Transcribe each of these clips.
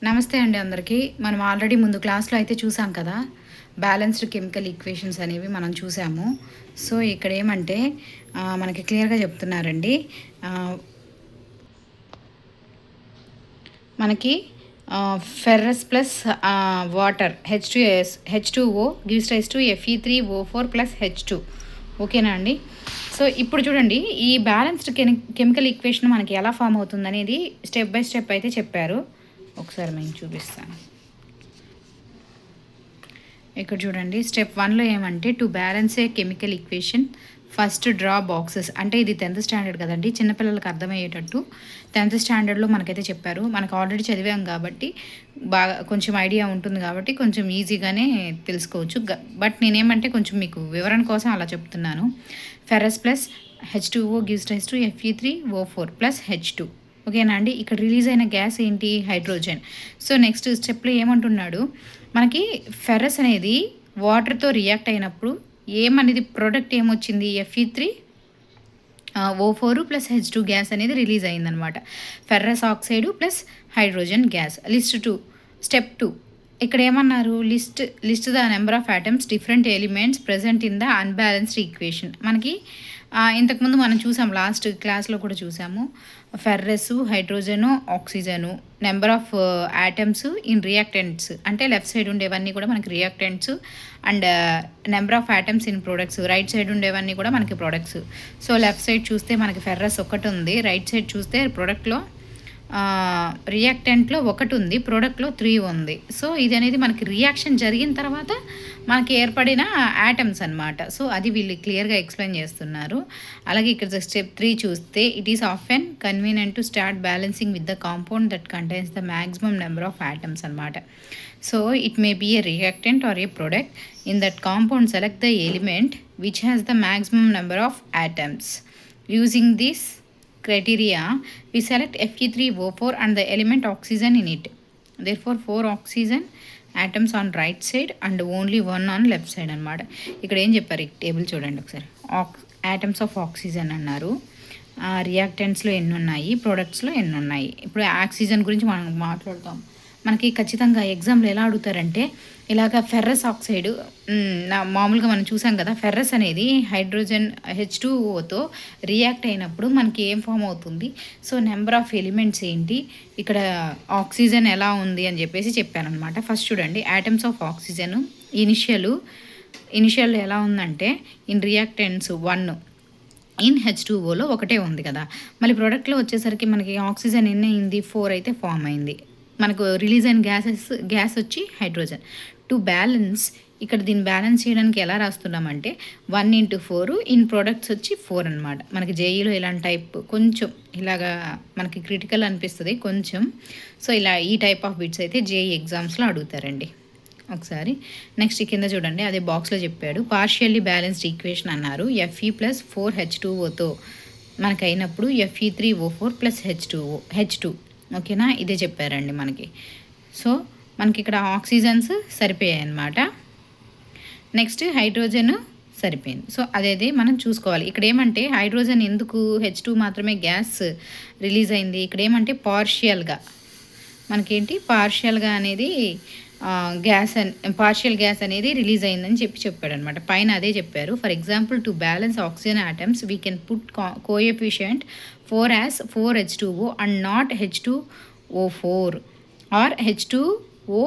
నమస్తే అండి అందరికీ. మనం ఆల్రెడీ ముందు క్లాస్‌లో అయితే చూసాం కదా! బ్యాలెన్స్డ్ కెమికల్ ఈక్వేషన్స్ అనేవి మనం చూసాము. సో, ఇక్కడేమంటే మనకి క్లియర్‌గా చెప్తున్నారండి. ఆహ్, మనకి ferrous plus water H two O gives rise to Fe3O4 plus H2. ఓకేనా అండి? సో, ఇప్పుడు చూడండి ఈ బ్యాలెన్స్డ్ కెమికల్ ఈక్వేషన్ మనకి ఎలా ఫామ్ అవుతుందనేది స్టెప్ బై స్టెప్ అయితే చెప్పారు. ఒకసారి నేను చూపిస్తాను. ఇక్కడ చూడండి స్టెప్ 1లో ఏమంటే to balance A chemical equation first draw boxes. అంటే ఇది 10th స్టాండర్డ్ కదండి, చిన్నపిల్లలకు అర్థమయ్యేటట్టు 10th స్టాండర్డ్లో మనకైతే చెప్పారు. మనకు ఆల్రెడీ చదివాం కాబట్టి బాగా కొంచెం ఐడియా ఉంటుంది కాబట్టి కొంచెం ఈజీగానే తెలుసుకోవచ్చు. బట్ నేనేమంటే కొంచెం మీకు వివరణ కోసం అలా చెప్తున్నాను. Ferrous plus H2O gives rise to Fe3O4 plus H2. ఓకేనా అండి? ఇక్కడ రిలీజ్ అయిన గ్యాస్ ఏంటి? హైడ్రోజన్. సో నెక్స్ట్ స్టెప్లో ఏమంటున్నాడు, మనకి ఫెర్రస్ అనేది వాటర్తో రియాక్ట్ అయినప్పుడు ఏమనేది ప్రోడక్ట్ ఏమొచ్చింది? Fe3O4 ప్లస్ H2 గ్యాస్ అనేది రిలీజ్ అయిందనమాట. Ferrous oxide plus hydrogen gas. List 2 step 2 ఇక్కడ ఏమన్నారు? List the number of atoms different elements present in the unbalanced equation. మనకి ఇంతకుముందు మనం చూసాం, లాస్ట్ క్లాస్లో కూడా చూసాము. Ferrous, hydrogen, oxygen, number of atoms in reactants, అంటే లెఫ్ట్ సైడ్ ఉండేవన్నీ కూడా మనకి reactants, and number of atoms in products, right side ఉండేవన్నీ కూడా మనకి ప్రొడక్ట్స్. సో లెఫ్ట్ సైడ్ చూస్తే మనకి ఫెర్రస్ ఒకటి ఉంది, రైట్ సైడ్ చూస్తే ప్రొడక్ట్లో రియాక్టెంట్లో ఒకటి ఉంది, ప్రోడక్ట్లో 3 ఉంది. సో ఇది అనేది మనకి రియాక్షన్ జరిగిన తర్వాత మనకి ఏర్పడిన యాటమ్స్ అనమాట. సో అది వీళ్ళు క్లియర్గా ఎక్స్ప్లెయిన్ చేస్తున్నారు. అలాగే ఇక్కడ స్టెప్ 3 చూస్తే it is often convenient to start balancing with the compound that contains the maximum number of atoms అనమాట. So it may be a reactant or a product. In that compound select the element which has the maximum number of atoms. Using this criteria we select Fe3O4 and the element oxygen in it. Therefore 4 oxygen atoms on right side and only 1 on left side అనమాట. ఇక్కడ ఏం చెప్పారు ఈ table చూడండి ఒకసారి. Atoms of oxygen అన్నారు, రియాక్టెంట్స్లో ఎన్ని ఉన్నాయి, ప్రొడక్ట్స్లో ఎన్ని ఉన్నాయి. ఇప్పుడు ఆక్సిజన్ గురించి మనం మాట్లాడుతాం. మనకి ఖచ్చితంగా ఎగ్జామ్లో ఎలా అడుగుతారంటే ఇలాగ ఫెర్రస్ ఆక్సైడ్ మామూలుగా మనం చూసాం కదా, ఫెర్రస్ అనేది హైడ్రోజన్ H2Oతో రియాక్ట్ అయినప్పుడు మనకి ఏం ఫామ్ అవుతుంది, సో నెంబర్ ఆఫ్ ఎలిమెంట్స్ ఏంటి, ఇక్కడ ఆక్సిజన్ ఎలా ఉంది అని చెప్పేసి చెప్పానమాట. ఫస్ట్ చూడండి ఆటమ్స్ ఆఫ్ ఆక్సిజన్ ఇనిషియల్ ఎలా ఉందంటే ఇన్ రియాక్టెంట్స్ 1, ఇన్ H2Oలో ఒకటే ఉంది కదా. మళ్ళీ ప్రోడక్ట్లో వచ్చేసరికి మనకి ఆక్సిజన్ ఎన్ని అయింది? 4 అయితే ఫామ్ అయింది. మనకు రిలీజ్ అయిన గ్యాస్ వచ్చి హైడ్రోజన్. టు బ్యాలెన్స్, ఇక్కడ దీన్ని బ్యాలెన్స్ చేయడానికి ఎలా రాస్తున్నామంటే 1x4 ఇన్ ప్రొడక్ట్స్ వచ్చి 4 అనమాట. మనకి జేఈలో ఇలాంటి టైప్ కొంచెం ఇలాగా మనకి క్రిటికల్ అనిపిస్తుంది కొంచెం. సో ఇలా ఈ టైప్ ఆఫ్ బిట్స్ అయితే జేఈ ఎగ్జామ్స్లో అడుగుతారండి ఒకసారి. నెక్స్ట్ కింద చూడండి, అదే బాక్స్లో చెప్పాడు పార్షియల్లీ బ్యాలెన్స్డ్ ఈక్వేషన్ అన్నారు. Fe ప్లస్ 4H2Oతో మనకు అయినప్పుడు Fe3O4 ప్లస్ H2. ఓకేనా, ఇదే చెప్పారండి మనకి. సో మనకి ఇక్కడ ఆక్సిజన్స్ సరిపోయాయి అన్నమాట. నెక్స్ట్ హైడ్రోజన్ సరిపోయింది. సో అదేది మనం చూసుకోవాలి. ఇక్కడ ఏమంటే హైడ్రోజన్ ఎందుకు H2 మాత్రమే గ్యాస్ రిలీజ్ అయింది, ఇక్కడ ఏమంటే పార్షియల్గా మనకేంటి పార్షియల్గా అనేది పార్షియల్ గ్యాస్ అనేది రిలీజ్ అయిందని చెప్పాడు అనమాట. పైన అదే చెప్పారు. For example to balance oxygen atoms we can put coefficient 4 as 4H2O and not H2O4 or H2O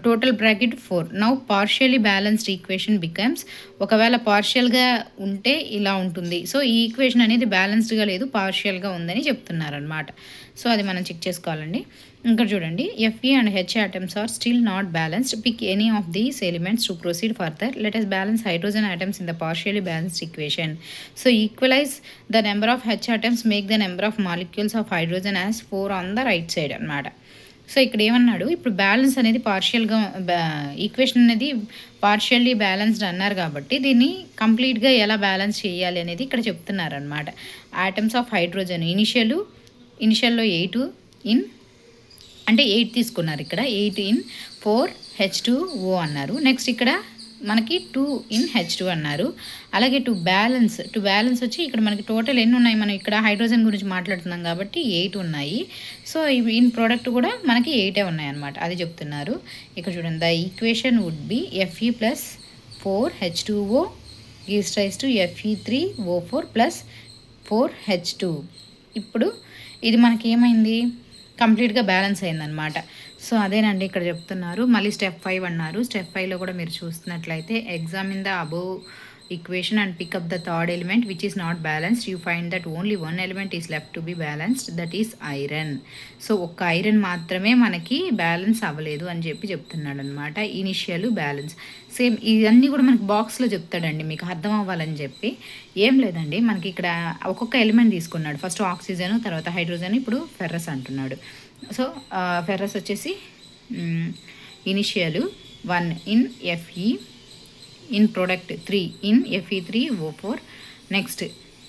total bracket 4. Now partially balanced equation becomes, ఒకవేళ పార్షియల్గా ఉంటే ఇలా ఉంటుంది. సో ఈ ఈక్వేషన్ అనేది బ్యాలెన్స్డ్గా లేదు, పార్షియల్గా ఉందని చెప్తున్నారనమాట. సో అది మనం చెక్ చేసుకోవాలండి. ఇక్కడ చూడండి, Fe and H atoms are still not balanced. Pick any of these elements to proceed further. Let us balance hydrogen atoms in the partially balanced equation. So equalize the number of H atoms, make the number of molecules of hydrogen as 4 on the right side అనమాట. So ఇక్కడ ఏమన్నాడు, ఇప్పుడు balance అనేది పార్షియల్గా equation అనేది partially balanced అన్నారు కాబట్టి దీన్ని కంప్లీట్గా ఎలా బ్యాలెన్స్ చేయాలి అనేది ఇక్కడ చెప్తున్నారనమాట. ఆటమ్స్ ఆఫ్ హైడ్రోజన్ ఇనిషియల్లో 8 ఇన్ అంటే 8 తీసుకున్నారు, ఇక్కడ 8 in 4H2O అన్నారు. నెక్స్ట్ ఇక్కడ మనకి 2 ఇన్ H2 అన్నారు. అలాగే టు బ్యాలెన్స్ వచ్చి ఇక్కడ మనకి టోటల్ ఎన్ని ఉన్నాయి, మనం ఇక్కడ హైడ్రోజన్ గురించి మాట్లాడుతున్నాం కాబట్టి 8 ఉన్నాయి. సో ఇవి ఇన్ ప్రోడక్ట్ కూడా మనకి 8 ఉన్నాయన్నమాట, అది చెప్తున్నారు. ఇక్కడ చూడండి, the equation would be Fe plus 4H2O gives rise to Fe3O4 plus 4H2. ఇప్పుడు ఇది మనకి ఏమైంది, కంప్లీట్గా బ్యాలెన్స్ అయిందనమాట. సో అదేనండి ఇక్కడ చెప్తున్నారు. మళ్ళీ స్టెప్ 5 అన్నారు. స్టెప్ 5లో కూడా మీరు చూస్తున్నట్లయితే examine the above equation and pick up the third element which is not balanced. You find that only one element is left to be balanced, that is iron. So ఒక్క iron మాత్రమే మనకి balance అవ్వలేదు అని చెప్తున్నాడు అనమాట. Initial balance same ఇవన్నీ కూడా మనకి బాక్స్లో చెప్తాడండి, మీకు అర్థం అవ్వాలని చెప్పి. ఏం లేదండి, మనకి ఇక్కడ ఒక్కొక్క ఎలిమెంట్ తీసుకున్నాడు. ఫస్ట్ ఆక్సిజన్, తర్వాత హైడ్రోజన్, ఇప్పుడు ఫెర్రస్ అంటున్నాడు. సో ఫెర్రస్ వచ్చేసి initial 1 in Fe, in product 3 in Fe3O4. Next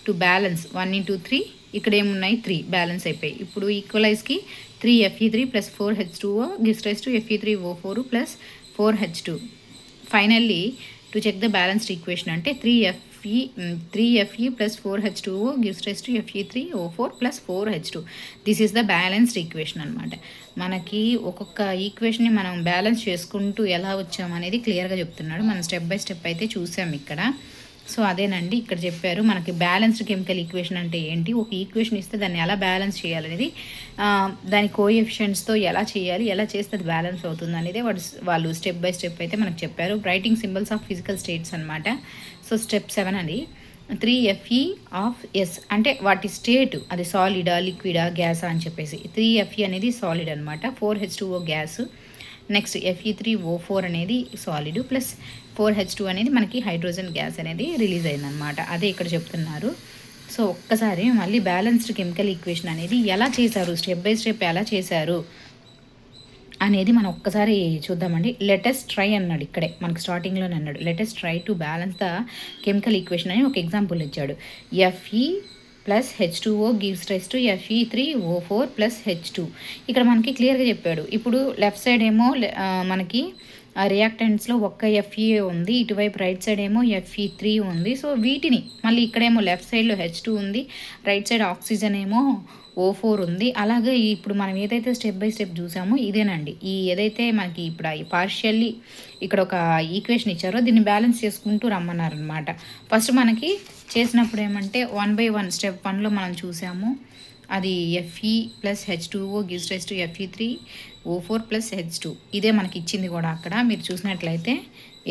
to balance 1 into 3, ఇక్కడ ఏమున్నాయి 3 బ్యాలెన్స్ అయిపోయి. ఇప్పుడు ఈక్వలైజ్కి 3Fe3 plus 4H2O gives rise to Fe3O4 plus 4H2. Finally to check the balanced equation అంటే 3Fe plus 4H2O gives rise to Fe3O4 plus 4H2. This is the balanced equation అనమాట. మనకి ఒక్కొక్క ఈక్వేషన్ని మనం బ్యాలెన్స్ చేసుకుంటూ ఎలా వచ్చామనేది క్లియర్గా చెప్తున్నాడు. మనం స్టెప్ బై స్టెప్ అయితే చూసాం ఇక్కడ. సో అదేనండి ఇక్కడ చెప్పారు మనకి బ్యాలెన్స్డ్ కెమికల్ ఈక్వేషన్ అంటే ఏంటి, ఒక ఈక్వేషన్ ఇస్తే దాన్ని ఎలా బ్యాలెన్స్ చేయాలనేది, దాని కోఎఫిషియెంట్స్తో ఎలా చేయాలి, ఎలా చేస్తే అది బ్యాలెన్స్ అవుతుంది అనేది వాళ్ళు స్టెప్ బై స్టెప్ అయితే మనకు చెప్పారు. Writing symbols of physical states అనమాట. సో స్టెప్ 7 అది 3Fe ఆఫ్ ఎస్ అంటే వాటి స్టేట్, అది సాలిడా లిక్విడా గ్యాసా అని చెప్పేసి. 3Fe అనేది సాలిడ్ అనమాట, 4H2O గ్యాస్. నెక్స్ట్ Fe3O4 అనేది సాలిడ్ ప్లస్ 4H2 అనేది మనకి హైడ్రోజన్ గ్యాస్ అనేది రిలీజ్ అయిందనమాట. అదే ఇక్కడ చెప్తున్నారు. సో ఒక్కసారి మళ్ళీ బ్యాలెన్స్డ్ కెమికల్ ఈక్వేషన్ అనేది ఎలా చేశారు, స్టెప్ బై స్టెప్ ఎలా చేశారు అనేది మనం ఒక్కసారి చూద్దామండి. లెటెస్ట్ ట్రై అన్నాడు, ఇక్కడే మనకి స్టార్టింగ్లోనే అన్నాడు let us try to balance the chemical equation అని ఒక ఎగ్జాంపుల్ ఇచ్చాడు. Fe plus H2O gives rise to Fe3O4 plus H2. ఇక్కడ మనకి క్లియర్గా చెప్పాడు. ఇప్పుడు లెఫ్ట్ సైడ్ ఏమో మనకి రియాక్టెంట్స్లో ఒక్క Fe ఉంది, ఇటువైపు రైట్ సైడ్ ఏమో Fe3 ఉంది. సో వీటిని మళ్ళీ ఇక్కడేమో లెఫ్ట్ సైడ్లో H2 ఉంది, రైట్ సైడ్ ఆక్సిజన్ ఏమో O4 ఉంది. అలాగే ఇప్పుడు మనం ఏదైతే స్టెప్ బై స్టెప్ చూసామో ఇదేనండి. ఈ ఏదైతే మనకి ఇప్పుడు పార్షియల్లీ ఇక్కడ ఒక ఈక్వేషన్ ఇచ్చారో దీన్ని బ్యాలెన్స్ చేసుకుంటూ రమ్మన్నారనమాట. ఫస్ట్ మనకి చేసినప్పుడు ఏమంటే 1 by 1 స్టెప్ 1లో మనం చూసాము, అది Fe plus H2O gives rise to Fe3O4 plus H2. ఇదే మనకి ఇచ్చింది కూడా అక్కడ మీరు చూసినట్లయితే.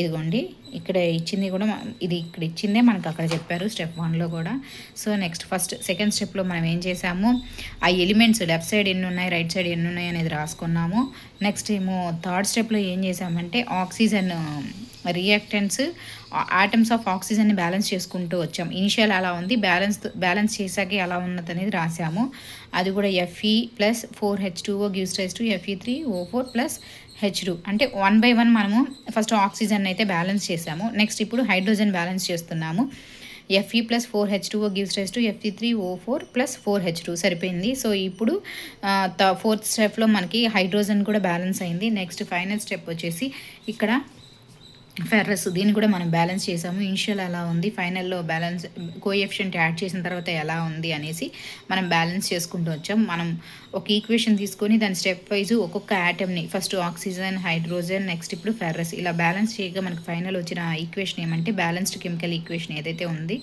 ఇదిగోండి ఇక్కడ ఇచ్చింది కూడా, ఇది ఇక్కడ ఇచ్చిందే మనకు అక్కడ చెప్పారు స్టెప్ 1లో కూడా. సో నెక్స్ట్ సెకండ్ స్టెప్లో మనం ఏం చేసాము, ఆ ఎలిమెంట్స్ లెఫ్ట్ సైడ్ ఎన్ని ఉన్నాయి రైట్ సైడ్ ఎన్ని ఉన్నాయి అనేది రాసుకున్నాము. నెక్స్ట్ ఏమో థర్డ్ స్టెప్లో ఏం చేసామంటే ఆక్సిజన్ రియాక్టెంట్స్ ఆటమ్స్ ఆఫ్ ఆక్సిజన్ని బ్యాలెన్స్ చేసుకుంటూ వచ్చాం. ఇనిషియల్ అలా ఉంది, బ్యాలెన్స్ చేశాకే ఎలా ఉన్నది అనేది రాసాము. అది కూడా Fe plus 4H2O gives rise to Fe3O4 plus H2. అంటే 1 by 1 మనము ఫస్ట్ ఆక్సిజన్ అయితే బ్యాలెన్స్ చేసాము. నెక్స్ట్ ఇప్పుడు హైడ్రోజన్ బ్యాలెన్స్ చేస్తున్నాము. Fe plus 4H2O gives rise to Fe3O4 plus 4H2 సరిపోయింది. సో ఇప్పుడు ఫోర్త్ స్టెప్లో మనకి హైడ్రోజన్ కూడా బ్యాలెన్స్ అయింది. నెక్స్ట్ ఫైనల్ స్టెప్ వచ్చేసి ఇక్కడ ఫెర్రస్, దీన్ని కూడా మనం బ్యాలెన్స్ చేసాము. ఇనిషియల్ అలా ఉంది, ఫైనల్లో బ్యాలెన్స్ కోఎఫిషియంట్ యాడ్ చేసిన తర్వాత ఎలా ఉంది అనేసి మనం బ్యాలెన్స్ చేసుకుంటూ వచ్చాం. మనం ఒక ఈక్వేషన్ తీసుకొని దాని స్టెప్ వైజ్ ఒక్కొక్క యాటమ్ని ఫస్ట్ ఆక్సిజన్ హైడ్రోజన్ నెక్స్ట్ ఇప్పుడు ఫెర్రస్ ఇలా బ్యాలెన్స్ చేయగా మనకు ఫైనల్ వచ్చిన ఈక్వేషన్ ఏమంటే బ్యాలెన్స్డ్ కెమికల్ ఈక్వేషన్ ఏదైతే ఉంది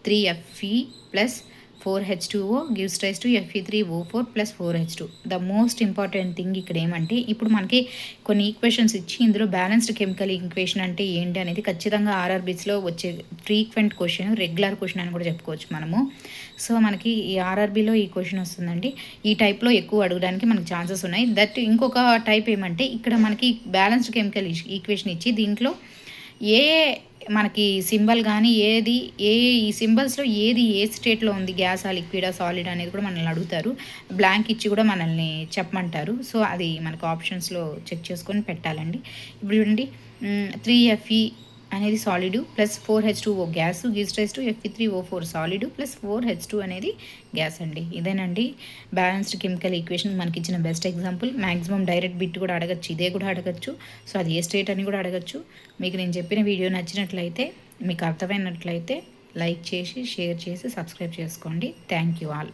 3Fe plus 4H2O gives rise to Fe3O4 plus 4H2. The most important thing ఇక్కడ ఏమంటే ఇప్పుడు మనకి కొన్ని ఈక్వేషన్స్ ఇచ్చి ఇందులో బ్యాలెన్స్డ్ కెమికల్ ఈక్వేషన్ అంటే ఏంటి అనేది ఖచ్చితంగా ఆర్ఆర్బీస్లో వచ్చే ఫ్రీక్వెంట్ క్వశ్చన్, రెగ్యులర్ క్వశ్చన్ అని కూడా చెప్పుకోవచ్చు మనము. సో మనకి ఈ ఆర్ఆర్బీలో ఈ క్వశ్చన్ వస్తుందండి. ఈ టైప్లో ఎక్కువ అడగడానికి మనకు ఛాన్సెస్ ఉన్నాయి. దట్ ఇంకొక టైప్ ఏమంటే ఇక్కడ మనకి బ్యాలెన్స్డ్ కెమికల్ ఈక్వేషన్ ఇచ్చి దీంట్లో ఏ మనకి సింబల్ కానీ ఈ సింబల్స్లో ఏది ఏ స్టేట్లో ఉంది, గ్యాసా లిక్విడా సాలిడ్ అనేది కూడా మనల్ని అడుగుతారు. బ్లాంక్ ఇచ్చి కూడా మనల్ని చెప్పమంటారు. సో అది మనకు ఆప్షన్స్లో చెక్ చేసుకొని పెట్టాలండి. ఇప్పుడు చూడండి 3Fe అనేది solid plus 4H2O gas gives rise to Fe3O4 solid plus 4H2 అనేది గ్యాస్ అండి. ఇదేనండి బ్యాలెన్స్డ్ కెమికల్ ఈక్వేషన్ మనకి ఇచ్చిన best example. Maximum direct bit కూడా అడగచ్చు, ఇదే కూడా అడగచ్చు. సో అది ఏ స్టేట్ అని కూడా అడగచ్చు. మీకు నేను చెప్పిన వీడియో నచ్చినట్లయితే, మీకు అర్థమైనట్లయితే లైక్ చేసి షేర్ చేసి సబ్స్క్రైబ్ చేసుకోండి. Thank you all.